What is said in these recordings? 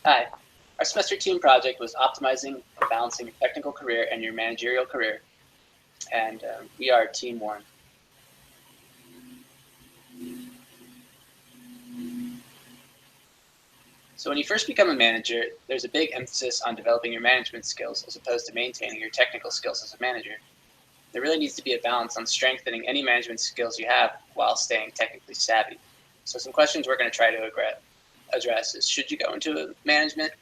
Hi. Our semester team project was optimizing and balancing your technical career and your managerial career, and we are Team Warren. So when you first become a manager, there's a big emphasis on developing your management skills as opposed to maintaining your technical skills as a manager. There really needs to be a balance on strengthening any management skills you have while staying technically savvy. So some questions we're going to try to address is, should you go into management?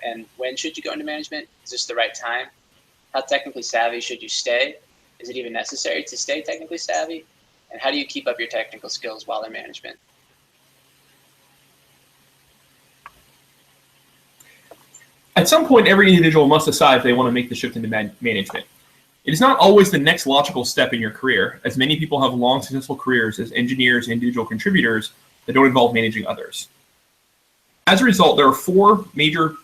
And when should you go into management? Is this the right time? How technically savvy should you stay? Is it even necessary to stay technically savvy? And how do you keep up your technical skills while in management? At some point, every individual must decide if they want to make the shift into management. It is not always the next logical step in your career, as many people have long, successful careers as engineers and individual contributors that don't involve managing others. As a result, there are 4 major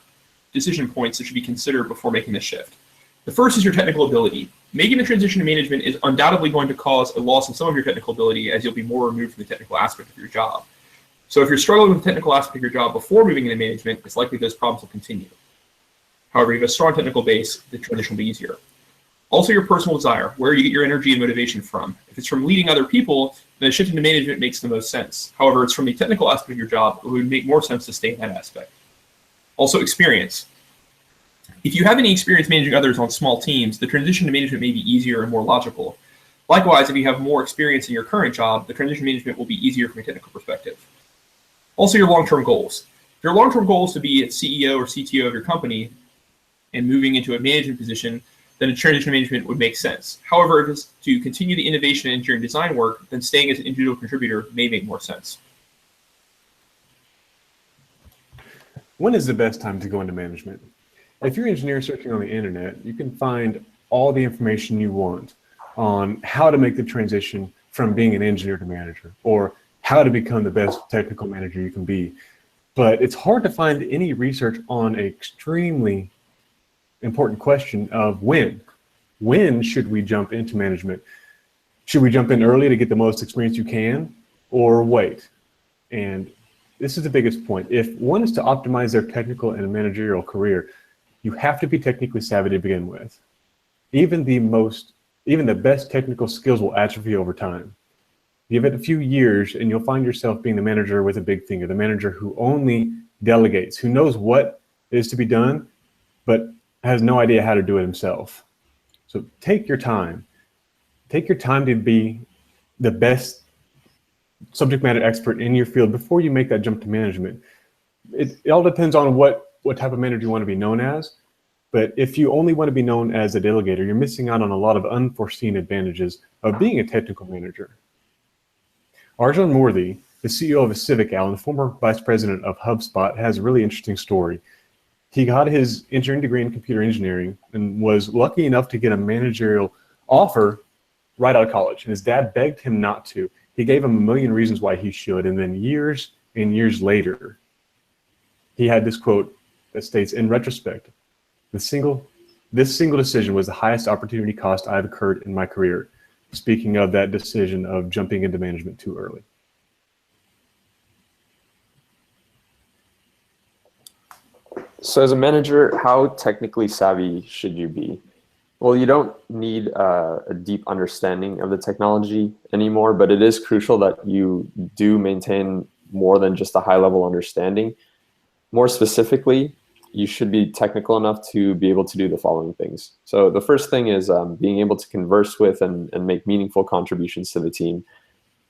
decision points that should be considered before making this shift. The first is your technical ability. Making the transition to management is undoubtedly going to cause a loss in some of your technical ability, as you'll be more removed from the technical aspect of your job. So if you're struggling with the technical aspect of your job before moving into management, it's likely those problems will continue. However, if you have a strong technical base, the transition will be easier. Also, your personal desire, where you get your energy and motivation from. If it's from leading other people, then a shift into management makes the most sense. However, it's from the technical aspect of your job, it would make more sense to stay in that aspect. Also, experience. If you have any experience managing others on small teams, the transition to management may be easier and more logical. Likewise, if you have more experience in your current job, the transition to management will be easier from a technical perspective. Also, your long-term goals. If your long-term goal is to be a CEO or CTO of your company and moving into a management position, then a transition to management would make sense. However, if it's to continue the innovation and engineering design work, then staying as an individual contributor may make more sense. When is the best time to go into management? If you're an engineer searching on the internet, you can find all the information you want on how to make the transition from being an engineer to manager, or how to become the best technical manager you can be. But it's hard to find any research on an extremely important question of when. When should we jump into management? Should we jump in early to get the most experience you can, or wait? And this is the biggest point. If one is to optimize their technical and managerial career, you have to be technically savvy to begin with. Even the best technical skills will atrophy over time. Give it a few years and you'll find yourself being the manager with a big finger, the manager who only delegates, who knows what is to be done, but has no idea how to do it himself. So take your time. Take your time to be the best subject matter expert in your field before you make that jump to management. It all depends on what type of manager you want to be known as. But if you only want to be known as a delegator, you're missing out on a lot of unforeseen advantages of being a technical manager. Arjun Murthy, the CEO of CivicAl and former vice president of HubSpot, has a really interesting story. He got his engineering degree in computer engineering and was lucky enough to get a managerial offer right out of college. And his dad begged him not to. He gave him a million reasons why he should. And then years and years later, he had this quote that states, in retrospect, this single decision was the highest opportunity cost I've incurred in my career. Speaking of that decision of jumping into management too early. So as a manager, how technically savvy should you be? Well, you don't need a deep understanding of the technology anymore, but it is crucial that you do maintain more than just a high-level understanding. More specifically, you should be technical enough to be able to do the following things. So the first thing is being able to converse with and make meaningful contributions to the team.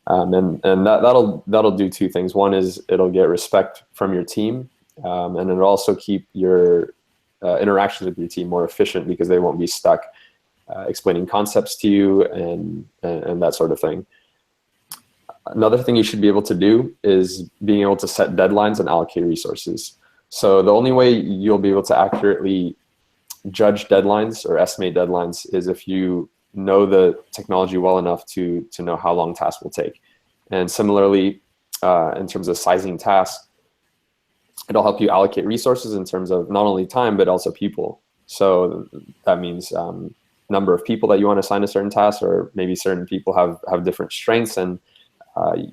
And that'll do 2 things. One is it'll get respect from your team, and it'll also keep your interactions with your team more efficient because they won't be stuck explaining concepts to you and that sort of thing. Another thing you should be able to do is being able to set deadlines and allocate resources. So the only way you'll be able to accurately judge deadlines or estimate deadlines is if you know the technology well enough to know how long tasks will take. And similarly, in terms of sizing tasks, it'll help you allocate resources in terms of not only time, but also people. So that means number of people that you want to assign a certain task, or maybe certain people have different strengths, and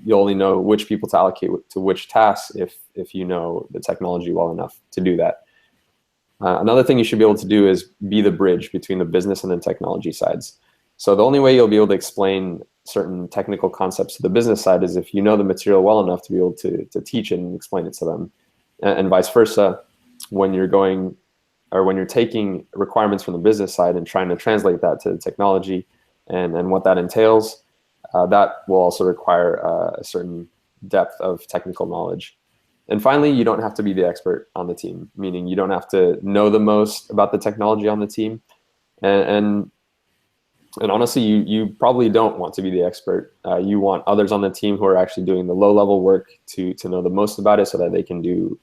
you'll only know which people to allocate to which tasks if you know the technology well enough to do that. Another thing you should be able to do is be the bridge between the business and the technology sides. So the only way you'll be able to explain certain technical concepts to the business side is if you know the material well enough to be able to teach it and explain it to them, and vice versa. When you're going, or when you're taking requirements from the business side and trying to translate that to the technology and what that entails, that will also require a certain depth of technical knowledge. And finally, you don't have to be the expert on the team, meaning you don't have to know the most about the technology on the team. And honestly, you probably don't want to be the expert. You want others on the team who are actually doing the low-level work to know the most about it so that they can do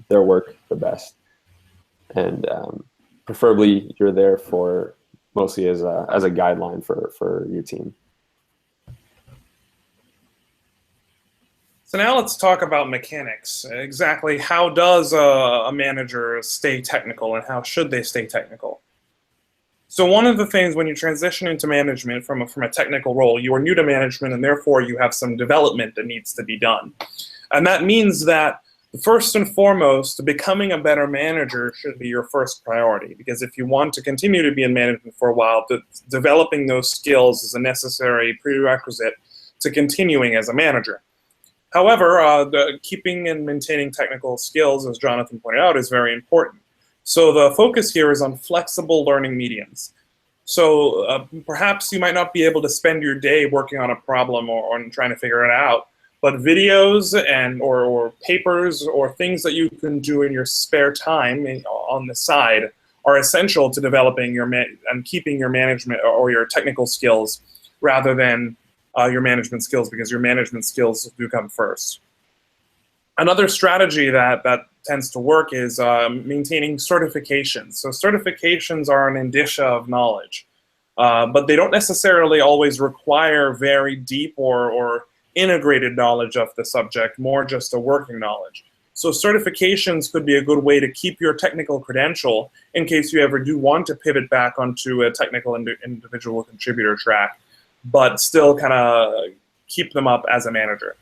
their work the best. And preferably, you're there for mostly as a guideline for your team. So now let's talk about mechanics. Exactly how does a manager stay technical, and how should they stay technical? So one of the things when you transition into management from a technical role, you are new to management, and therefore you have some development that needs to be done. And that means that first and foremost, becoming a better manager should be your first priority, because if you want to continue to be in management for a while, developing those skills is a necessary prerequisite to continuing as a manager. However, keeping and maintaining technical skills, as Jonathan pointed out, is very important. So the focus here is on flexible learning mediums. So perhaps you might not be able to spend your day working on a problem or trying to figure it out, but videos or papers or things that you can do in your spare time on the side are essential to developing and keeping your management or your technical skills rather than your management skills, because your management skills do come first. Another strategy that tends to work is maintaining certifications. So certifications are an indicia of knowledge, but they don't necessarily always require very deep or integrated knowledge of the subject, more just a working knowledge. So certifications could be a good way to keep your technical credential in case you ever do want to pivot back onto a technical individual contributor track, but still kind of keep them up as a manager.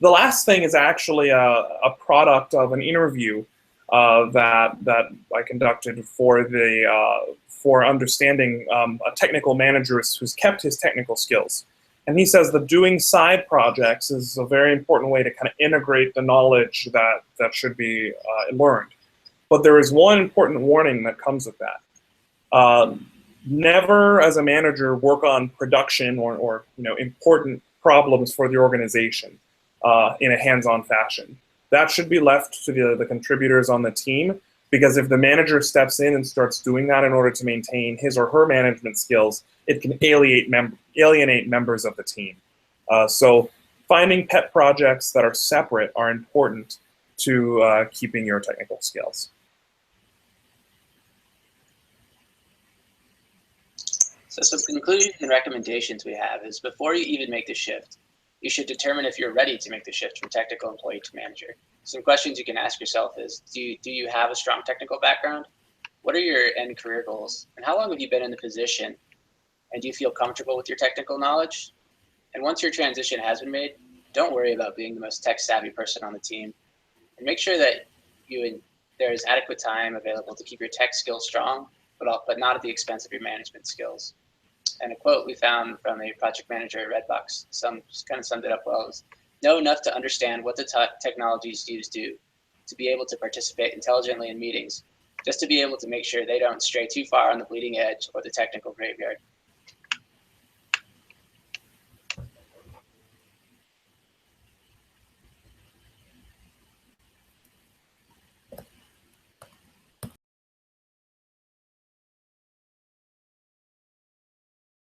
The last thing is actually a product of an interview that I conducted for understanding a technical manager who's kept his technical skills. And he says that doing side projects is a very important way to kind of integrate the knowledge that should be learned. But there is one important warning that comes with that. Never, as a manager, work on production or important problems for the organization in a hands-on fashion. That should be left to the contributors on the team, because if the manager steps in and starts doing that in order to maintain his or her management skills, it can alienate members of the team. So finding pet projects that are separate are important to keeping your technical skills. So some conclusions and recommendations we have is, before you even make the shift, you should determine if you're ready to make the shift from technical employee to manager. Some questions you can ask yourself is, do you have a strong technical background? What are your end career goals? And how long have you been in the position? And do you feel comfortable with your technical knowledge? And once your transition has been made, don't worry about being the most tech-savvy person on the team. And make sure that there is adequate time available to keep your tech skills strong, but not at the expense of your management skills. And a quote we found from a project manager at Redbox kind of summed it up well: is, know enough to understand what the technologies used do, to be able to participate intelligently in meetings, just to be able to make sure they don't stray too far on the bleeding edge or the technical graveyard.